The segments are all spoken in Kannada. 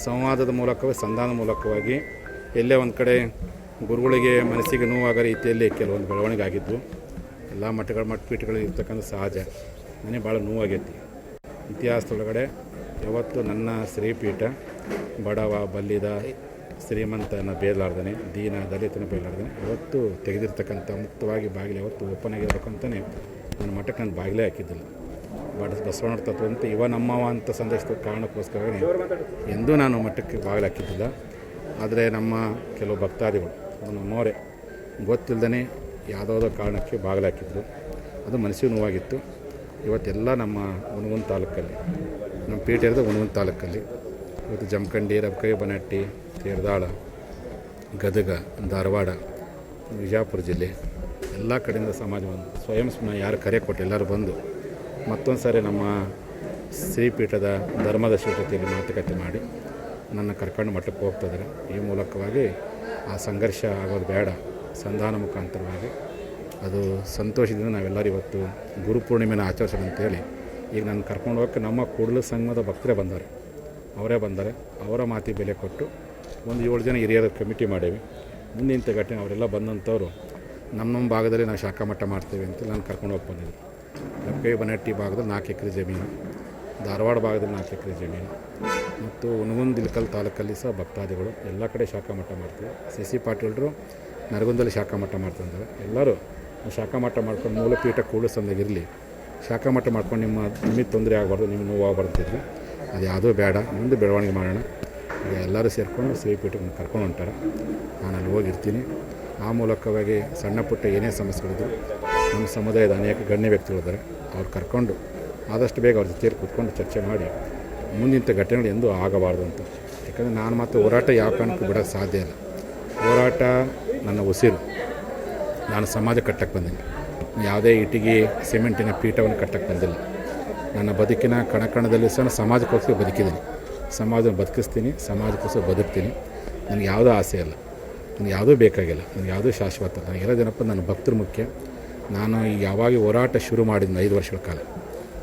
ಸಂವಾದದ ಮೂಲಕವೇ ಸಂಧಾನದ ಮೂಲಕವಾಗಿ ಎಲ್ಲೇ ಒಂದು ಕಡೆ ಗುರುಗಳಿಗೆ ಮನಸ್ಸಿಗೆ ನೋವಾಗೋ ರೀತಿಯಲ್ಲಿ ಕೆಲವೊಂದು ಬೆಳವಣಿಗೆ ಆಗಿದ್ವು. ಎಲ್ಲ ಮಠಪೀಠಗಳು ಇರ್ತಕ್ಕಂಥ ಸಹಜ. ನನಗೆ ಭಾಳ ನೋವಾಗೈತಿ. ಇತಿಹಾಸದೊಳಗಡೆ ಯಾವತ್ತು ನನ್ನ ಶ್ರೀಪೀಠ ಬಡವ ಬಲ್ಲಿದ ಶ್ರೀಮಂತನ ಬೇಲಾರ್ದನೆ ದೀನ ದಲಿತನ ಬೇಲಾರ್ದನೆ ಯಾವತ್ತೂ ತೆಗೆದಿರ್ತಕ್ಕಂಥ ಮುಕ್ತವಾಗಿ ಬಾಗಿಲು ಯಾವತ್ತು ಓಪನ್ ಆಗಿರ್ಬೇಕು ಅಂತಲೇ ನನ್ನ ಮಠಕ್ಕೆ ನಾನು ಬಾಗಿಲೇ ಹಾಕಿದ್ದಿಲ್ಲ. ಬಸವಣ್ಣವ್ರ ತತ್ವಂತೆ ಇವ ನಮ್ಮವ ಅಂತ ಸಂದೇಶದ ಕಾರಣಕ್ಕೋಸ್ಕರ ಎಂದೂ ನಾನು ಮಠಕ್ಕೆ ಬಾಗಿಲು ಹಾಕಿದ್ದಿಲ್ಲ. ಆದರೆ ನಮ್ಮ ಕೆಲವು ಭಕ್ತಾದಿಗಳು ನಮ್ಮವರೇ ಗೊತ್ತಿಲ್ಲದೇ ಯಾವುದಾವುದೋ ಕಾರಣಕ್ಕೆ ಬಾಗಿಲು ಹಾಕಿದ್ರು. ಅದು ಮನಸ್ಸಿಗೆ ನೋವಾಗಿತ್ತು. ಇವತ್ತೆಲ್ಲ ನಮ್ಮ ಹುನಗುಂದ ತಾಲೂಕಲ್ಲಿ ನಮ್ಮ ಪೀಠ ಇರೋದು ಹುನಗುಂದ ತಾಲೂಕಲ್ಲಿ ಇವತ್ತು ಜಮಖಂಡಿ ರಬಕೈ ಬನಹಟ್ಟಿ ತೇರದಾಳ ಗದಗ ಧಾರವಾಡ ವಿಜಯಪುರ ಜಿಲ್ಲೆ ಎಲ್ಲ ಕಡೆಯಿಂದ ಸಮಾಜ ಬಂದು ಸ್ವಯಂ ಯಾರು ಕರೆ ಕೊಟ್ಟು ಎಲ್ಲರೂ ಬಂದು ಮತ್ತೊಂದು ಸಾರಿ ನಮ್ಮ ಶ್ರೀಪೀಠದ ಧರ್ಮದ ಶ್ರೀಪತಿಯಲ್ಲಿ ಮಾತುಕತೆ ಮಾಡಿ ನನ್ನ ಕರ್ಕೊಂಡು ಮಠಕ್ಕೆ ಹೋಗ್ತಿದ್ದಾರೆ. ಈ ಮೂಲಕವಾಗಿ ಆ ಸಂಘರ್ಷ ಆಗೋದು ಬೇಡ, ಸಂಧಾನ ಮುಖಾಂತರವಾಗಿ ಅದು ಸಂತೋಷದಿಂದ ನಾವೆಲ್ಲರೂ ಇವತ್ತು ಗುರುಪೂರ್ಣಿಮೆನ ಆಚರಿಸೋಣ ಅಂತೇಳಿ ಈಗ ನಾನು ಕರ್ಕೊಂಡು ಹೋಗೋಕ್ಕೆ ನಮ್ಮ ಕೂಡಲ ಸಂಘದ ಭಕ್ತರೇ ಬಂದ್ದಾರೆ. ಅವರೇ ಬಂದರೆ ಅವರ ಮಾತಿಗೆ ಬೆಲೆ ಕೊಟ್ಟು ಒಂದು 7 ಜನ ಹಿರಿಯರ ಕಮಿಟಿ ಮಾಡೇವಿ. ಮುಂದಿನ ಘಟನೆ ಅವರೆಲ್ಲ ಬಂದಂಥವ್ರು ನಮ್ಮ ಭಾಗದಲ್ಲಿ ನಾವು ಶಾಖಾ ಮಠ ಮಾಡ್ತೇವೆ ಅಂತ ನಾನು ಕರ್ಕೊಂಡು ಹೋಗಿ ಬಂದಿದ್ದೆ. ರಬಕೈ ಬನಹಟ್ಟಿ ಭಾಗದಲ್ಲಿ 4 ಎಕರೆ ಜಮೀನು, ಧಾರವಾಡ ಭಾಗದಲ್ಲಿ 4 ಎಕರೆ ಜಮೀನು ಮತ್ತು ಹುನಗುಂದ ಇಳಕಲ್ ತಾಲೂಕಲ್ಲಿ ಸಹ ಭಕ್ತಾದಿಗಳು ಎಲ್ಲ ಕಡೆ ಶಾಖಾ ಮಠ ಮಾಡ್ತೀವಿ. ಸಿ ಪಾಟೀಲರು ನರಗುಂದಲ್ಲಿ ಶಾಖಾ ಮಠ ಮಾಡ್ತಿದ್ದಾರೆ. ಎಲ್ಲರೂ ಶಾಖಾ ಮಠ ಮಾಡ್ಕೊಂಡು ಮೂಲಪೀಠ ಕೂಡಲ ಸಂಘದಾಗಿರಲಿ, ಶಾಖಾ ಮಠ ಮಾಡ್ಕೊಂಡು ನಿಮಗೆ ತೊಂದರೆ ಆಗಬಾರ್ದು, ನಿಮ್ಗೆ ನೋವು ಆಗಬಾರ್ದಿದ್ರಿ. ಅದು ಯಾವುದೂ ಬೇಡ, ಮುಂದೆ ಬೆಳವಣಿಗೆ ಮಾಡೋಣ. ಈಗ ಎಲ್ಲರೂ ಸೇರಿಕೊಂಡು ಶ್ರೀಪೀಠಕ್ಕೆ ಕರ್ಕೊಂಡು ಹೊಂಟಾರೆ. ನಾನು ಅಲ್ಲಿ ಹೋಗಿರ್ತೀನಿ. ಆ ಮೂಲಕವಾಗಿ ಸಣ್ಣ ಪುಟ್ಟ ಏನೇ ಸಮಸ್ಯೆಗಳಿದ್ರು ನಮ್ಮ ಸಮುದಾಯದ ಅನೇಕ ಗಣ್ಯ ವ್ಯಕ್ತಿಗಳಿದ್ದಾರೆ. ಅವ್ರು ಕರ್ಕೊಂಡು ಆದಷ್ಟು ಬೇಗ ಅವ್ರ ಜೊತೆ ಕೂತ್ಕೊಂಡು ಚರ್ಚೆ ಮಾಡಿ ಮುಂದಿನ ಘಟನೆಗಳು ಎಂದೂ ಆಗಬಾರ್ದು ಅಂತ. ಯಾಕಂದರೆ ನಾನು ಮತ್ತು ಹೋರಾಟ ಯಾವ ಕಾರಣಕ್ಕೂ ಬಿಡೋಕ್ಕೆ ಸಾಧ್ಯ ಇಲ್ಲ. ಹೋರಾಟ ನನ್ನ ಉಸಿರು. ನಾನು ಸಮಾಜ ಕಟ್ಟಕ್ಕೆ ಬಂದಿಲ್ಲ. ಯಾವುದೇ ಇಟ್ಟಿಗೆ ಸಿಮೆಂಟಿನ ಪೀಠವನ್ನು ಕಟ್ಟಕ್ಕೆ ಬಂದಿಲ್ಲ. ನನ್ನ ಬದುಕಿನ ಕಣಕಣದಲ್ಲಿ ಸಹ ಸಮಾಜಕ್ಕೋಸ್ಕರ ಬದುಕಿದ್ದೀನಿ. ಸಮಾಜವನ್ನು ಬದುಕಿಸ್ತೀನಿ, ಸಮಾಜಕ್ಕೋಸ್ಕರ ಬದುಕ್ತೀನಿ. ನನಗೆ ಯಾವುದೂ ಆಸೆ ಇಲ್ಲ, ನನಗೆ ಯಾವುದೂ ಬೇಕಾಗಿಲ್ಲ, ನನಗೆ ಯಾವುದೂ ಶಾಶ್ವತ. ನನಗೆ ಹೇಳೋದೇನಪ್ಪ, ನನ್ನ ಭಕ್ತರು ಮುಖ್ಯ. ನಾನು ಯಾವಾಗ ಹೋರಾಟ ಶುರು ಮಾಡಿದ್ನ 5 ವರ್ಷಗಳ ಕಾಲ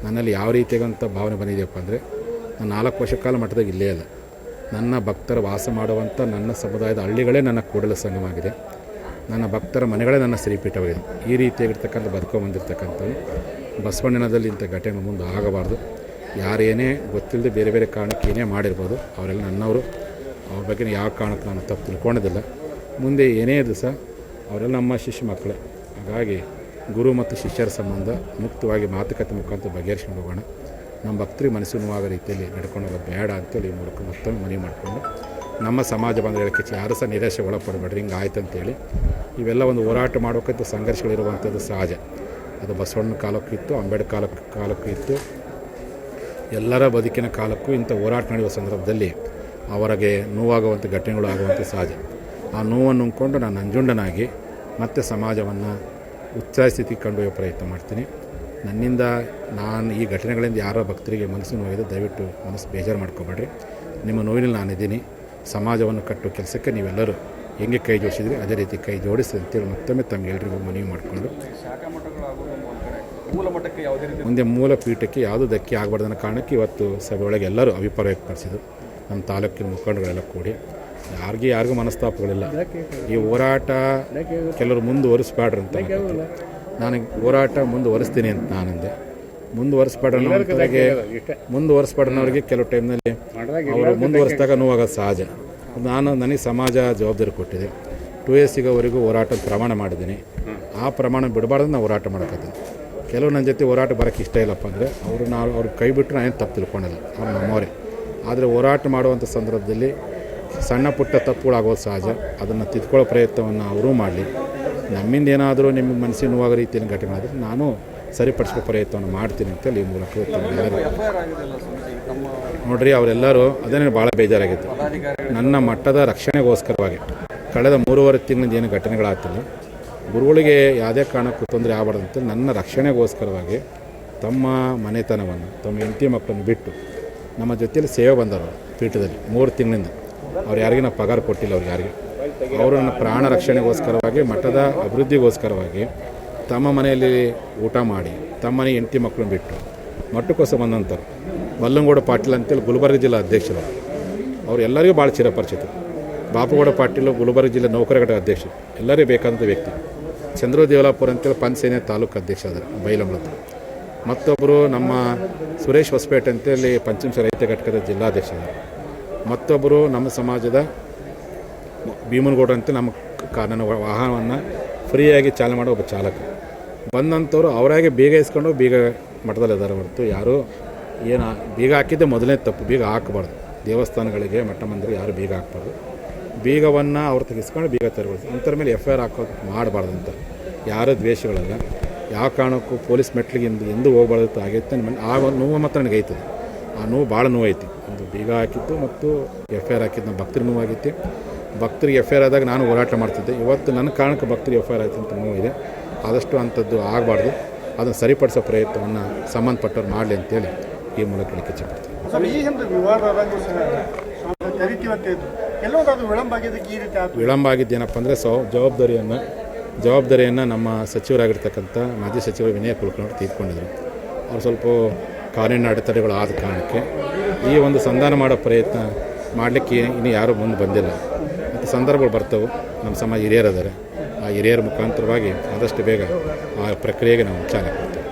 ನನ್ನಲ್ಲಿ ಯಾವ ರೀತಿಯಾಗಂಥ ಭಾವನೆ ಬಂದಿದೆಯಪ್ಪ ಅಂದರೆ, ನಾನು 4 ವರ್ಷ ಕಾಲ ಮಠದಾಗ ಇಲ್ಲೇ ಇಲ್ಲ. ನನ್ನ ಭಕ್ತರ ವಾಸ ಮಾಡುವಂಥ ನನ್ನ ಸಮುದಾಯದ ಹಳ್ಳಿಗಳೇ ನನ್ನ ಕೂಡಲ ಸಂಘವಾಗಿದೆ. ನನ್ನ ಭಕ್ತರ ಮನೆಗಳೇ ನನ್ನ ಶ್ರೀಪೀಠವಾಗಿದೆ. ಈ ರೀತಿಯಾಗಿರ್ತಕ್ಕಂಥ ಬದುಕೊಂಬಂದಿರ್ತಕ್ಕಂಥದ್ದು ಬಸವಣ್ಣನದಲ್ಲಿ ಇಂಥ ಘಟನೆ ಮುಂದೆ ಆಗಬಾರ್ದು. ಯಾರೇನೇ ಗೊತ್ತಿಲ್ಲದೆ ಬೇರೆ ಬೇರೆ ಕಾರಣಕ್ಕೆ ಏನೇ ಮಾಡಿರ್ಬೋದು, ಅವರೆಲ್ಲ ನನ್ನವರು. ಅವ್ರ ಬಗ್ಗೆ ಯಾವ ಕಾರಣಕ್ಕೆ ನಾನು ತಪ್ಪು ತಿಳ್ಕೊಂಡಿದ್ದಿಲ್ಲ. ಮುಂದೆ ಏನೇ ದಿವಸ ಅವರೆಲ್ಲ ನಮ್ಮ ಶಿಷ್ಯ ಮಕ್ಕಳೇ. ಹಾಗಾಗಿ ಗುರು ಮತ್ತು ಶಿಷ್ಯರ ಸಂಬಂಧ ಮುಕ್ತವಾಗಿ ಮಾತುಕತೆ ಮುಖಾಂತರ ಬಗೆಹರಿಸ್ಕೊಂಡು ಹೋಗೋಣ. ನಮ್ಮ ಭಕ್ತರಿಗೆ ಮನಸ್ಸು ನೋವಾಗೋ ರೀತಿಯಲ್ಲಿ ನಡ್ಕೊಂಡು ಹೋಗೋದು ಬೇಡ ಅಂತೇಳಿ ಈ ಮೂಲಕ ಮತ್ತೊಮ್ಮೆ ಮನವಿ ಮಾಡಿಕೊಂಡು ನಮ್ಮ ಸಮಾಜ ಬಂದ ಹೇಳಕ್ಕೆ ಯಾರು ಸಹ ನಿರಾಶೆ ಒಳಪಡಬೇಡ್ರಿ, ಹಿಂಗೆ ಆಯ್ತು ಅಂತೇಳಿ. ಇವೆಲ್ಲ ಒಂದು ಹೋರಾಟ ಮಾಡೋಕ್ಕಂತ ಸಂಘರ್ಷಗಳಿರುವಂಥದ್ದು ಸಹಜ. ಅದು ಬಸವಣ್ಣನ ಕಾಲಕ್ಕೂ ಇತ್ತು, ಅಂಬೇಡ್ಕರ್ ಕಾಲಕ್ಕೂ ಇತ್ತು. ಎಲ್ಲರ ಬದುಕಿನ ಕಾಲಕ್ಕೂ ಇಂಥ ಹೋರಾಟ ನಡೆಯುವ ಸಂದರ್ಭದಲ್ಲಿ ಅವರಿಗೆ ನೋವಾಗುವಂಥ ಘಟನೆಗಳು ಆಗುವಂಥ ಸಹಜ. ಆ ನೋವನ್ನು ನುಂಗ್ಕೊಂಡು ನಾನು ನಂಜುಂಡನಾಗಿ ಮತ್ತೆ ಸಮಾಜವನ್ನು ಉತ್ಸಾಹ ಸ್ಥಿತಿಗೆ ಕೊಂಡೊಯ್ಯೋ ಪ್ರಯತ್ನ ಮಾಡ್ತೀನಿ. ನನ್ನಿಂದ ನಾನು ಈ ಘಟನೆಗಳಿಂದ ಯಾರೋ ಭಕ್ತರಿಗೆ ಮನಸ್ಸು ನೋವಿದೆ, ದಯವಿಟ್ಟು ಮನಸ್ಸು ಬೇಜಾರು ಮಾಡ್ಕೊಬೇಡ್ರಿ. ನಿಮ್ಮ ನೋವಿನಲ್ಲಿ ನಾನಿದ್ದೀನಿ. ಸಮಾಜವನ್ನು ಕಟ್ಟುವ ಕೆಲಸಕ್ಕೆ ನೀವೆಲ್ಲರೂ ಹೆಂಗೆ ಕೈ ಜೋಡಿಸಿದ್ರಿ ಅದೇ ರೀತಿ ಕೈ ಜೋಡಿಸಿ ಅಂತೇಳಿ ಮತ್ತೊಮ್ಮೆ ತಮಗೆಲ್ಲರಿಗೂ ಮನವಿ ಮಾಡಿಕೊಂಡು ಮುಂದೆ ಮೂಲ ಪೀಠಕ್ಕೆ ಯಾವುದೂ ಧಕ್ಕೆ ಆಗಬಾರ್ದು ಅನ್ನೋ ಕಾರಣಕ್ಕೆ ಇವತ್ತು ಸಭೆಯೊಳಗೆ ಎಲ್ಲರೂ ಅಭಿಪ್ರಾಯ ವ್ಯಕ್ತಪಡಿಸಿದರು. ನಮ್ಮ ತಾಲೂಕಿನ ಮುಖಂಡಗಳೆಲ್ಲ ಕೂಡಿ ಯಾರಿಗೂ ಮನಸ್ತಾಪಗಳಿಲ್ಲ. ಈ ಹೋರಾಟ ಕೆಲವರು ಮುಂದುವರಿಸ್ಬೇಡ್ರಿ ಅಂತ ನಾನು ಹೋರಾಟ ಮುಂದುವರಿಸ್ತೀನಿ ಅಂತ ನಾನಂದೆ. ಮುಂದುವರಿಸ್ಬೇಡನವ್ರಿಗೆ ಕೆಲವು ಟೈಮ್ನಲ್ಲಿ ಅವರು ಮುಂದುವರಿಸಿದಾಗ ನೋವಾಗೋದು ಸಹಜ. ನನಗೆ ಸಮಾಜ ಜವಾಬ್ದಾರಿ ಕೊಟ್ಟಿದೆ. 2 ಸಿಗೋವರೆಗೂ ಹೋರಾಟ ಪ್ರಮಾಣ ಮಾಡಿದ್ದೀನಿ. ಆ ಪ್ರಮಾಣ ಬಿಡಬಾರ್ದು ನಾನು ಹೋರಾಟ ಮಾಡೋಕ್ಕತ್ತೀನಿ. ಕೆಲವು ನನ್ನ ಜೊತೆ ಹೋರಾಟ ಬರೋಕ್ಕೆ ಇಷ್ಟ ಇಲ್ಲಪ್ಪ ಅಂದರೆ ಅವ್ರು ಕೈ ಬಿಟ್ಟರೆ ನಾನೇನು ತಪ್ಪು ತಿಳ್ಕೊಂಡಿಲ್ಲ, ಅವ್ರು ನಮ್ಮವರೇ. ಆದರೆ ಹೋರಾಟ ಮಾಡುವಂಥ ಸಂದರ್ಭದಲ್ಲಿ ಸಣ್ಣ ಪುಟ್ಟ ತಪ್ಪುಗಳಾಗೋದು ಸಹಜ. ಅದನ್ನು ತಿದ್ಕೊಳ್ಳೋ ಪ್ರಯತ್ನವನ್ನು ಅವರೂ ಮಾಡಲಿ. ನಮ್ಮಿಂದ ಏನಾದರೂ ನಿಮಗೆ ಮನಸ್ಸಿನ ನೋವಾಗೋ ರೀತಿಯ ಘಟನೆಗಳಾದರೆ ನಾನು ಸರಿಪಡಿಸೋ ಪ್ರಯತ್ನವನ್ನು ಮಾಡ್ತೀನಿ ಅಂತೇಳಿ ಈ ಮೂಲಕ ನೋಡ್ರಿ. ಅವರೆಲ್ಲರೂ ಅದನ್ನೇ ಭಾಳ ಬೇಜಾರಾಗಿತ್ತು. ನನ್ನ ಮಟ್ಟದ ರಕ್ಷಣೆಗೋಸ್ಕರವಾಗಿ ಕಳೆದ 3.5 ತಿಂಗಳಿಂದ ಏನು ಘಟನೆಗಳಾಗ್ತಿಲ್ಲ, ಗುರುಗಳಿಗೆ ಯಾವುದೇ ಕಾರಣಕ್ಕೂ ತೊಂದರೆ ಆಗಬಾರ್ದು ಅಂತೇಳಿ ನನ್ನ ರಕ್ಷಣೆಗೋಸ್ಕರವಾಗಿ ತಮ್ಮ ಮನೆತನವನ್ನು, ತಮ್ಮ ಹೆಂಡತಿ ಮಕ್ಕಳನ್ನು ಬಿಟ್ಟು ನಮ್ಮ ಜೊತೆಯಲ್ಲಿ ಸೇವೆ ಬಂದರು ಪೀಠದಲ್ಲಿ 3 ತಿಂಗಳಿಂದ. ಅವ್ರು ಯಾರಿಗೂ ನಾವು ಪಗಾರ ಕೊಟ್ಟಿಲ್ಲ. ಅವರು ನನ್ನ ಪ್ರಾಣ ರಕ್ಷಣೆಗೋಸ್ಕರವಾಗಿ, ಮಠದ ಅಭಿವೃದ್ಧಿಗೋಸ್ಕರವಾಗಿ ತಮ್ಮ ಮನೆಯಲ್ಲಿ ಊಟ ಮಾಡಿ ತಮ್ಮ ಮನೆ ಹೆಂಡತಿ ಮಕ್ಕಳನ್ನು ಬಿಟ್ಟು ಮಠಕ್ಕೋಸ್ಕರ ಬಂದಂಥವ್ರು. ಬಲ್ಲಂಗೌಡ ಪಾಟೀಲ್ ಅಂತೇಳಿ ಗುಲ್ಬರ್ಗ ಜಿಲ್ಲಾ ಅಧ್ಯಕ್ಷರು. ಅವ್ರು ಎಲ್ಲರಿಗೂ ಭಾಳ ಚಿರಪರಿಚಿತ. ಬಾಪುಗೌಡ ಪಾಟೀಲ್ ಗುಲ್ಬರ್ಗ ಜಿಲ್ಲೆ ನೌಕರ ಘಟಕ ಅಧ್ಯಕ್ಷ, ಎಲ್ಲರಿಗೂ ಬೇಕಾದಂಥ ವ್ಯಕ್ತಿ. ಚಂದ್ರು ದೇವಲಾಪುರ ಅಂತೇಳಿ ಪಂಚಸೇನೆ ತಾಲೂಕು ಅಧ್ಯಕ್ಷ ಅದರ ಬೈಲಂಬಳದ. ಮತ್ತೊಬ್ಬರು ನಮ್ಮ ಸುರೇಶ್ ಹೊಸಪೇಟೆ ಅಂತೇಳಿ ಪಂಚಮಶ ರೈತ ಘಟಕದ ಜಿಲ್ಲಾಧ್ಯಕ್ಷ ಅದರ. ಮತ್ತೊಬ್ಬರು ನಮ್ಮ ಸಮಾಜದ ಭೀಮನಗೌಡ ಅಂತ ನಮ್ಮ ನನ್ನ ವಾಹನವನ್ನು ಫ್ರೀಯಾಗಿ ಚಾಲನೆ ಮಾಡೋ ಒಬ್ಬ ಚಾಲಕ. ಬಂದಂಥವ್ರು ಅವರಾಗೆ ಬೀಗ ಇಸ್ಕೊಂಡು ಬೀಗ ಮಠದಲ್ಲಿ ಇದ್ದಾರೆ ಹೊರತು ಯಾರು ಏನು ಬೀಗ ಹಾಕಿದ್ದೆ ಮೊದಲನೇ ತಪ್ಪು. ಬೀಗ ಹಾಕಬಾರ್ದು, ದೇವಸ್ಥಾನಗಳಿಗೆ ಮಠ ಮಂದಿರಿಗೆ ಯಾರು ಬೀಗ ಹಾಕಬಾರ್ದು. ಬೀಗವನ್ನು ಅವ್ರು ತೆಗೆಸ್ಕೊಂಡು ಬೀಗ ತರಬಾರ್ದು. ಅಂಥವ್ರ ಮೇಲೆ FIR ಹಾಕೋದು ಮಾಡಬಾರ್ದು ಅಂತ. ಯಾರೂ ದ್ವೇಷಗಳಲ್ಲ, ಯಾವ ಕಾರಣಕ್ಕೂ ಪೊಲೀಸ್ ಮೆಟ್ಲಿಗೆ ಎಂದೂ ಹೋಗ್ಬಾರ್ದು ಆಗೈತೆ. ಆ ಒಂದು ನೋವು ಮಾತ್ರ ನನಗೆ ಐತದೆ. ಆ ನೋವು ಭಾಳ ನೋವೈತಿ. ಒಂದು ಬೀಗ ಹಾಕಿತ್ತು ಮತ್ತು FIR ಹಾಕಿದ್ದು ನಮ್ಮ ಭಕ್ತರಿಗೆ ನೋವಾಗೈತಿ. ಭಕ್ತರಿಗೆ FIR ಆದಾಗ ನಾನು ಹೋರಾಟ ಮಾಡ್ತಿದ್ದೆ. ಇವತ್ತು ನನ್ನ ಕಾರಣಕ್ಕೆ ಭಕ್ತರಿಗೆ FIR ಆಯ್ತು ಅಂತ ನೋವಿದೆ. ಆದಷ್ಟು ಅಂಥದ್ದು ಆಗಬಾರ್ದು. ಅದನ್ನು ಸರಿಪಡಿಸೋ ಪ್ರಯತ್ನವನ್ನು ಸಂಬಂಧಪಟ್ಟವ್ರು ಮಾಡಲಿ ಅಂತೇಳಿ ಈ ಮೂಲಕ ಹೇಳಿಕೆ ಇಚ್ಛೆಪಡ್ತೀನಿ. ವಿಳಂಬ ಆಗಿದ್ದೇನಪ್ಪ ಅಂದರೆ ಜವಾಬ್ದಾರಿಯನ್ನು ನಮ್ಮ ಸಚಿವರಾಗಿರ್ತಕ್ಕಂಥ ಮಾಜಿ ಸಚಿವರು ವಿನಯ್ ಕುಲಕರ್ಣಿ ತೀರ್ಕೊಂಡಿದ್ರು. ಅವ್ರು ಸ್ವಲ್ಪ ಕಾನೂನಿನ ಅಡೆತಡೆಗಳು ಆದ ಕಾರಣಕ್ಕೆ ಈ ಒಂದು ಸಂಧಾನ ಮಾಡೋ ಪ್ರಯತ್ನ ಮಾಡಲಿಕ್ಕೆ ಇನ್ನು ಯಾರೂ ಮುಂದೆ ಬಂದಿಲ್ಲ. ಮತ್ತು ಸಂದರ್ಭಗಳು ಬರ್ತವೆ. ನಮ್ಮ ಸಮಾಜ ಹಿರಿಯರಿದ್ದಾರೆ. ಆ ಹಿರಿಯರ ಮುಖಾಂತರವಾಗಿ ಆದಷ್ಟು ಬೇಗ ಆ ಪ್ರಕ್ರಿಯೆಗೆ ನಾವು ಚಾಲನೆ ಕೊಡ್ತೇವೆ.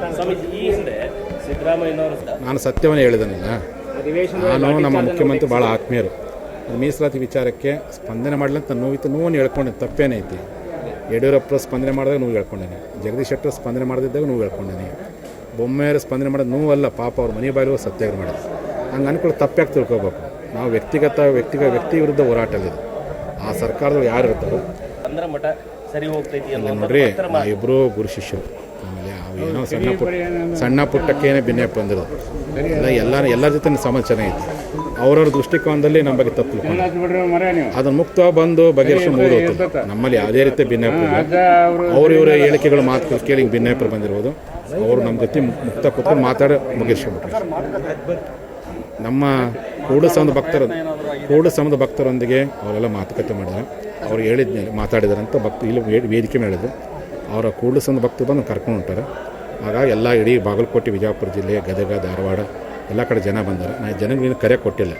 ನಾನು ಸತ್ಯವನ್ನೇ ಹೇಳಿದನಲ್ಲ, ನಾನು ನಮ್ಮ ಮುಖ್ಯಮಂತ್ರಿ ಭಾಳ ಆತ್ಮೀಯರು. ಮೀಸಲಾತಿ ವಿಚಾರಕ್ಕೆ ಸ್ಪಂದನೆ ಮಾಡಲಂತ ನೋವನ್ನು ಹೇಳ್ಕೊಂಡೆ, ತಪ್ಪೇನೈತಿ. ಯಡಿಯೂರಪ್ಪರು ಸ್ಪಂದನೆ ಮಾಡಿದಾಗ ನೋವು ಹೇಳ್ಕೊಂಡೇನೆ, ಜಗದೀಶ್ ಶೆಟ್ಟರ್ ಸ್ಪಂದನೆ ಮಾಡದಿದ್ದಾಗ ನೋವು ಹೇಳ್ಕೊಂಡೇನೆ, ಬೊಮ್ಮೆಯವರು ಸ್ಪಂದನೆ ಮಾಡೋದು ನೋವಲ್ಲ, ಪಾಪ ಅವ್ರ ಮನೆ ಬಾಯಿಗೂ ಸತ್ಯಾಗ್ರಹ ಮಾಡೋದು. ಹಂಗೆ ಅನ್ಕೊಳ್ಳಿ ತಪ್ಪಾಗಿ ತಿಳ್ಕೊಬೇಕು. ನಾವು ವ್ಯಕ್ತಿ ವಿರುದ್ಧ ಹೋರಾಟವಿದೆ. ಆ ಸರ್ಕಾರದವ್ರು ಯಾರು ಇರ್ತಾರೋ ನೋಡ್ರಿ, ಇಬ್ಬರು ಗುರು ಶಿಷ್ಯರು. ಆಮೇಲೆ ಅವೇನೋ ಸಣ್ಣ ಪುಟ್ಟಕ್ಕೇನೆ ಭಿನ್ನಪ್ಪ ಬಂದಿರೋದು ಎಲ್ಲರ ಜೊತೆ ಸಮಾಜ ಚೆನ್ನಾಗಿತ್ತು. ಅವ್ರವ್ರ ದೃಷ್ಟಿಕೋನದಲ್ಲಿ ನಮ್ಮ ಬಗ್ಗೆ ತಪ್ಪು ಅದನ್ನು ಮುಕ್ತವಾಗಿ ಬಂದು ಬಗೆಹರಿಸಿ ಮುಗಿದೋಗ್ತದೆ. ನಮ್ಮಲ್ಲಿ ಯಾವುದೇ ರೀತಿ ಭಿನ್ನಪ್ಪ ಅವ್ರು ಇವರ ಹೇಳಿಕೆಗಳು ಮಾತುಗಳು ಕೇಳಿ ಭಿನ್ನಪ್ಪ ಬಂದಿರ್ಬೋದು. ಅವರು ನಮ್ಮ ಜೊತೆ ಮುಕ್ತ ಕೂತ್ಕೊಂಡು ಮಾತಾಡಿ ಮುಗಿಸ್ಕೊಂಡ್ಬಿಟ್ರು. ನಮ್ಮ ಕೂಡು ಸಂಬಂಧ ಭಕ್ತರೊಂದಿಗೆ ಅವರೆಲ್ಲ ಮಾತುಕತೆ ಮಾಡಿದ್ದಾರೆ. ಅವ್ರು ಹೇಳಿದ್ಮೇಲೆ ಮಾತಾಡಿದಾರೆ ಅಂತ ಇಲ್ಲಿ ವೇದಿಕೆ ಹೇಳಿದ್ರು. ಅವರ ಕೂಡು ಸಂಬಂಧ ಭಕ್ತರು ಬಂದು ಕರ್ಕೊಂಡು ಹೊಂಟಾರೆ. ಹಾಗಾಗಿ ಎಲ್ಲ ಇಡೀ ಬಾಗಲಕೋಟೆ, ವಿಜಯಪುರ ಜಿಲ್ಲೆ, ಗದಗ, ಧಾರವಾಡ ಎಲ್ಲ ಕಡೆ ಜನ ಬಂದಾರೆ. ನಾನು ಜನಗಳಿಗೆ ಕರೆ ಕೊಟ್ಟಿಲ್ಲ,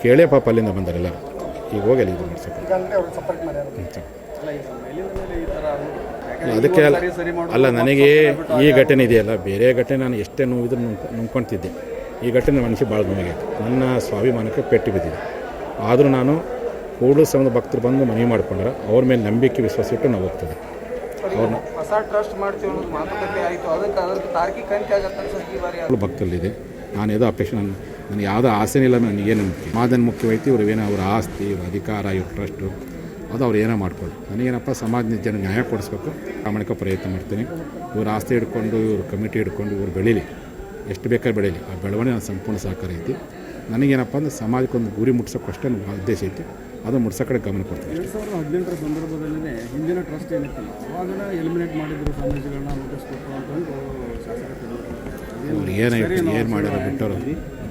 ಕೇಳೇ ಪಾಪ ಅಲ್ಲಿಂದ ಬಂದಾರೆಲ್ಲ. ಈಗ ಹೋಗಿ ಅಲ್ಲಿ ಇದು ಮಾಡ್ಸೋಕೆ ಅದಕ್ಕೆ ಅಲ್ಲ, ನನಗೆ ಈ ಘಟನೆ ಇದೆಯಲ್ಲ, ಬೇರೆ ಘಟನೆ ನಾನು ಎಷ್ಟೇ ನೋವಿದ್ರು ನುಂಗ್ಕೊಳ್ತಿದ್ದೆ. ಈ ಘಟನೆ ಮನುಷ್ಯ ಭಾಳ ನೋವಾಗೈತೆ. ನನ್ನ ಸ್ವಾಭಿಮಾನಕ್ಕೆ ಪೆಟ್ಟು ಬಿದ್ದಿದೆ. ಆದರೂ ನಾನು ಕೂಡಲು ಸಂಬಂಧ ಭಕ್ತರು ಬಂದು ಮನವಿ ಮಾಡ್ಕೊಂಡ್ರೆ ಅವ್ರ ಮೇಲೆ ನಂಬಿಕೆ ವಿಶ್ವಾಸ ಇಟ್ಟು ನಾವು ಹೋಗ್ತದೆ. ಅವ್ರನ್ನ ಭಕ್ತರಲ್ಲಿದೆ. ನಾನು ಯಾವುದೋ ಅಪೇಕ್ಷೆ, ನನಗೆ ಯಾವುದೋ ಆಸೆನೇ ಇಲ್ಲ. ನನಗೇನು ಮಾದನ ಮುಖ್ಯವೈತಿ. ಇವ್ರೇನೋ ಅವ್ರ ಆಸ್ತಿ, ಇವ್ರ ಅಧಿಕಾರ, ಇವ್ರ ಟ್ರಸ್ಟು ಅದು ಅವ್ರು ಏನೋ ಮಾಡ್ಕೊಳ್ಳಿ. ನನಗೇನಪ್ಪ ಸಮಾಜದ ಜನ ನ್ಯಾಯ ಕೊಡಿಸ್ಬೇಕು, ಪ್ರಾಮಾಣಿಕ ಪ್ರಯತ್ನ ಮಾಡ್ತೀನಿ. ಇವ್ರ ಆಸ್ತಿ ಹಿಡ್ಕೊಂಡು, ಇವ್ರ ಕಮಿಟಿ ಹಿಡ್ಕೊಂಡು ಇವ್ರು ಬೆಳೀಲಿ, ಎಷ್ಟು ಬೇಕಾದ್ರೆ ಬೆಳೀಲಿ. ಆ ಬೆಳವಣಿಗೆ ನನ್ನ ಸಂಪೂರ್ಣ ಸಹಕಾರ ಐತಿ. ನನಗೇನಪ್ಪ ಅಂದರೆ ಸಮಾಜಕ್ಕೊಂದು ಗುರಿ ಮುಟ್ಸೋಕ್ಕಷ್ಟೇ ನನ್ನ ಉದ್ದೇಶ ಐತಿ. ಅದು ಮುಟ್ಸೋ ಕಡೆ ಗಮನ ಕೊಡ್ತೀನಿ. 2018 ಸಂದರ್ಭದಲ್ಲಿ ಹಿಂದಿನ ಟ್ರಸ್ಟ್ ಏನಿತ್ತಲ್ಲ ಅವಾಗ ಎಲಿಮಿನೇಟ್ ಮಾಡಿದ್ರು ಸ್ವಾಮೀಜಿಗಳನ್ನ ನೋಟಿಸ್ ಕೊಟ್ಟರು ಅಂತಂದು ಅವ್ರು ಏನು ಮಾಡ್ಯಾರ ಬಿಟ್ಟವರು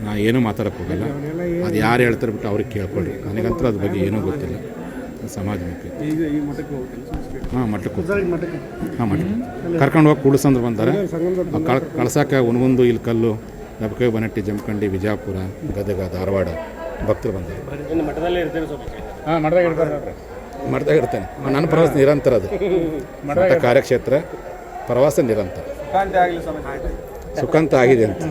ನಾನು ಏನೂ ಮಾತಾಡೋಕ್ಕೆ ಹೋಗಲ್ಲ. ಅದು ಯಾರು ಹೇಳ್ತಾರೆ ಬಿಟ್ಟು ಅವ್ರಿಗೆ ಕೇಳ್ಕೊಳ್ಳಿ. ನನಗಂತೂ ಅದ್ರ ಬಗ್ಗೆ ಏನೂ ಗೊತ್ತಿಲ್ಲ. ಸಮಾಜ ಮುಖ್ಯ. ಈಗ ಈ ಮಠಕ್ಕೆ ಹೋಗ್ತೀನಿ. ಮಠಕ್ಕೆ ಕರ್ಕೊಂಡು ಹೋಗಿ ಕೂಡಿಸಂದ್ರೆ ಬಂತಾರೆ. ಕಳ್ಸಕ್ಕೆ ಒಂದೊಂದು ಇಲ್ಲಿ ಕಲ್ಲು, ನಬಕೈ, ಬನಟ್ಟಿ, ಜಮಖಂಡಿ, ವಿಜಯಪುರ, ಗದಗ, ಧಾರವಾಡ ಭಕ್ತರು ಬಂದರು. ಮಠದಾಗ ಇರ್ತೇನೆ. ನನ್ನ ಪ್ರವಾಸ ನಿರಂತರ. ಅದು ಮಠ ಕಾರ್ಯಕ್ಷೇತ್ರ, ಪ್ರವಾಸ ನಿರಂತರ. ಸುಖಾಂತ ಆಗಿದೆ ಅಂತ